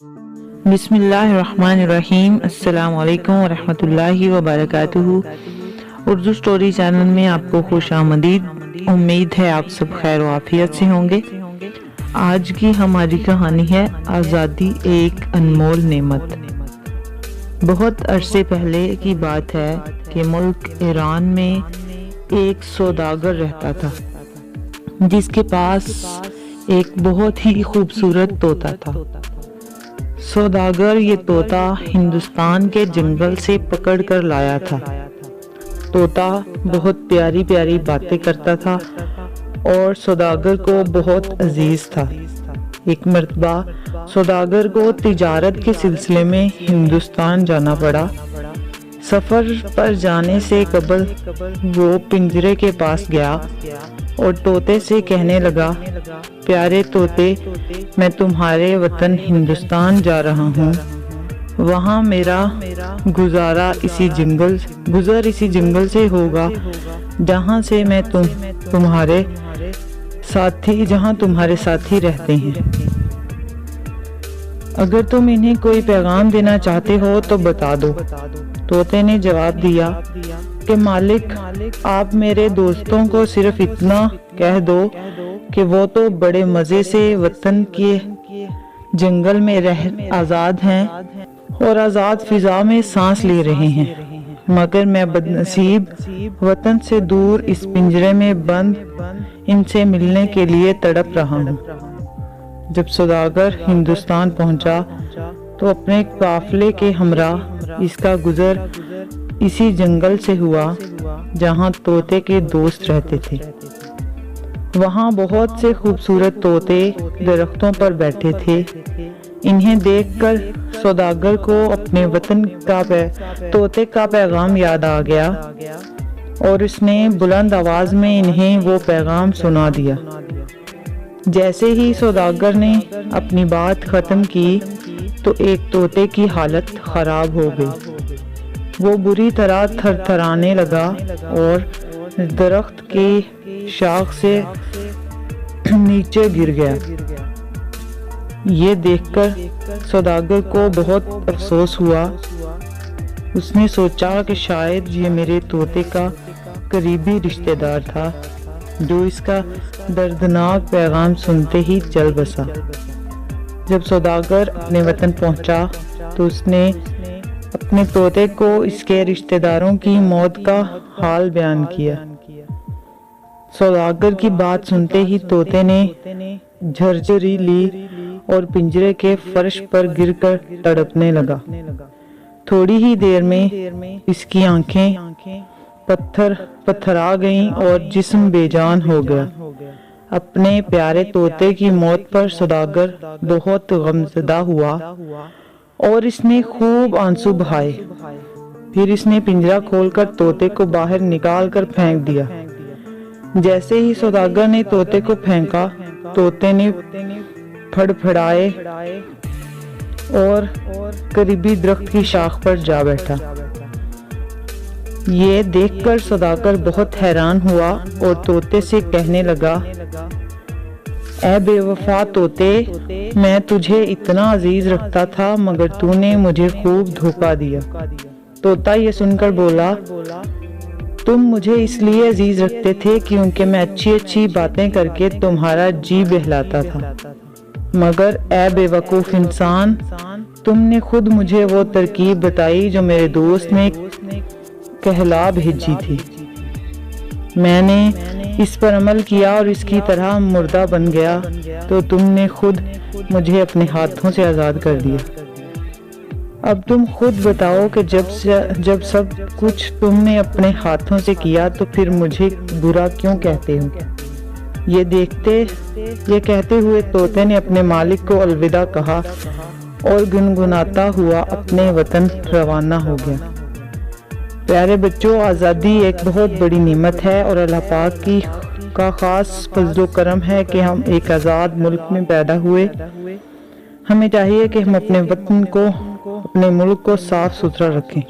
बिस्मिल्लाहिर्रहमानिर्रहीम। अस्सलाम वालेकुम वरहमतुल्लाहि वबरकातुहू। उर्दू स्टोरी चैनल में आपको खुश आमदीद। उम्मीद है आप सब खैर व आफियत से होंगे। आज की हमारी कहानी है आज़ादी एक अनमोल नेमत। बहुत अरसे पहले की बात है कि मुल्क ईरान में एक सौदागर रहता था जिसके पास एक बहुत ही खूबसूरत तोता था। सौदागर ये तोता हिंदुस्तान के जंगल से पकड़ कर लाया था। तोता बहुत प्यारी प्यारी बातें करता था और सौदागर को बहुत अजीज था। एक मर्तबा सौदागर को तिजारत के सिलसिले में हिंदुस्तान जाना पड़ा। सफ़र पर जाने से कबल वो पिंजरे के पास गया और तोते से कहने लगा, प्यारे तोते, मैं तुम्हारे वतन हिंदुस्तान जा रहा हूँ। वहाँ मेरा गुज़र इसी जंगल से होगा जहाँ तुम्हारे साथी रहते हैं। अगर तुम इन्हें कोई पैगाम देना चाहते हो तो बता दो। तोते ने जवाब दिया कि मालिक, आप मेरे दोस्तों को सिर्फ इतना कह दो कि वो तो बड़े मज़े से वतन के जंगल में रह आज़ाद हैं और आज़ाद फिजा में सांस ले रहे हैं, मगर मैं बदनसीब वतन से दूर इस पिंजरे में बंद इनसे मिलने के लिए तड़प रहा हूँ। जब सौदागर हिंदुस्तान पहुंचा तो अपने काफिले के हमरा इसका गुजर इसी जंगल से हुआ जहां तोते के दोस्त रहते थे। वहां बहुत से खूबसूरत तोते दरख्तों पर बैठे थे। इन्हें देखकर सौदागर को अपने वतन का तोते का पैगाम याद आ गया और उसने बुलंद आवाज में इन्हें वो पैगाम सुना दिया। जैसे ही सौदागर ने अपनी बात खत्म की तो एक तोते की हालत खराब हो गई। वो बुरी तरह थरथराने लगा और दरख्त की शाख से नीचे गिर गया। ये देखकर सौदागर को बहुत अफसोस हुआ। उसने सोचा कि शायद ये मेरे तोते का करीबी रिश्तेदार था जो इसका दर्दनाक पैगाम सुनते ही चल बसा। जब सौदागर अपने वतन पहुंचा तो उसने अपने तोते को इसके रिश्तेदारों की मौत का हाल बयान किया। सौदागर की बात सुनते ही तोते ने झरझरी ली और पिंजरे के फर्श पर गिरकर तड़पने लगा। थोड़ी ही देर में इसकी आंखें पत्थरा गईं और जिस्म बेजान हो गया। अपने प्यारे तोते की मौत पर सौदागर बहुत गमज़दा हुआ और इसने खूब आंसू बहाए। फिर इसने पिंजरा खोलकर तोते को बाहर निकाल कर फेंक दिया। जैसे ही सौदागर ने तोते को फेंका, तोते ने फड़फड़ाए और करीबी दरख्त की शाख पर जा बैठा। ये देखकर सौदागर बहुत हैरान हुआ और तोते से कहने लगा, ऐ बेवफा तोते, मैं तुझे इतना अजीज रखता था मगर तूने मुझे खूब धोखा दिया। तोता ये सुनकर बोला, तुम मुझे इसलिए अजीज रखते थे क्योंकि मैं अच्छी अच्छी बातें करके तुम्हारा जी बहलाता था, मगर ऐ बेवकूफ इंसान, तुमने खुद मुझे वो तरकीब बताई जो मेरे दोस्त ने कहला भेजी थी। मैंने इस पर अमल किया और इसकी तरह मुर्दा बन गया तो तुमने खुद मुझे अपने हाथों से आज़ाद कर दिया। अब तुम खुद बताओ कि जब सब कुछ तुमने अपने हाथों से किया तो फिर मुझे बुरा क्यों कहते हो। ये कहते हुए तोते ने अपने मालिक को अलविदा कहा और गुनगुनाता हुआ अपने वतन रवाना हो गया। प्यारे बच्चों, आज़ादी एक बहुत बड़ी नेमत है और अल्लाह पाक का ख़ास फज़्ल करम है कि हम एक आज़ाद मुल्क में पैदा हुए। हमें चाहिए कि हम अपने वतन को, अपने मुल्क को साफ सुथरा रखें।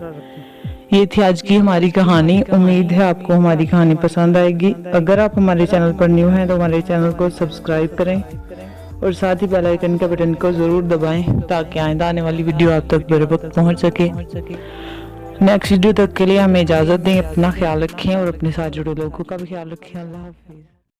ये थी आज की हमारी कहानी। उम्मीद है आपको हमारी कहानी पसंद आएगी। अगर आप हमारे चैनल पर न्यू हैं तो हमारे चैनल को सब्सक्राइब करें اور ساتھ ہی بیل آئیکن کے بٹن کو ضرور دبائیں تاکہ آئندہ آنے والی ویڈیو آپ تک بر وقت پہنچ سکے۔ نیکسٹ ویڈیو تک کے لیے ہمیں اجازت دیں، اپنا خیال رکھیں اور اپنے ساتھ جڑے لوگوں کا بھی خیال رکھیں۔ اللہ حافظ۔